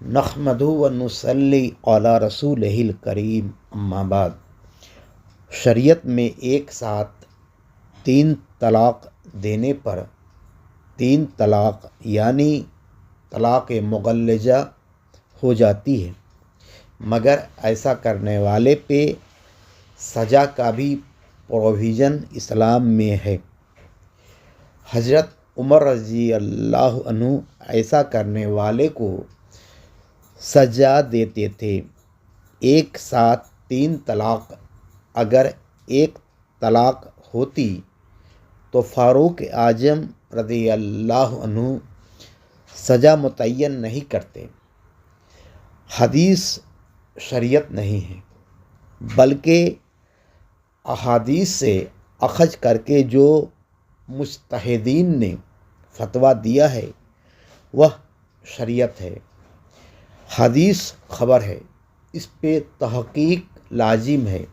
نحمدہ و نصلی علی رسولہ الکریم، اما بعد۔ شریعت میں ایک ساتھ 3 طلاق دینے پر 3 طلاق یعنی طلاق مغلظہ ہو جاتی ہے، مگر ایسا کرنے والے پہ سزا کا بھی پروویژن اسلام میں ہے۔ حضرت عمر رضی اللہ عنہ ایسا کرنے والے کو سزا دیتے تھے۔ ایک ساتھ 3 طلاق اگر ایک طلاق ہوتی تو فاروق اعظم رضی اللہ عنہ سزا متعین نہیں کرتے۔ حدیث شریعت نہیں ہے، بلکہ احادیث سے اخذ کر کے جو مجتہدین نے فتویٰ دیا ہے وہ شریعت ہے۔ حدیث خبر ہے، اس پہ تحقیق لازم ہے۔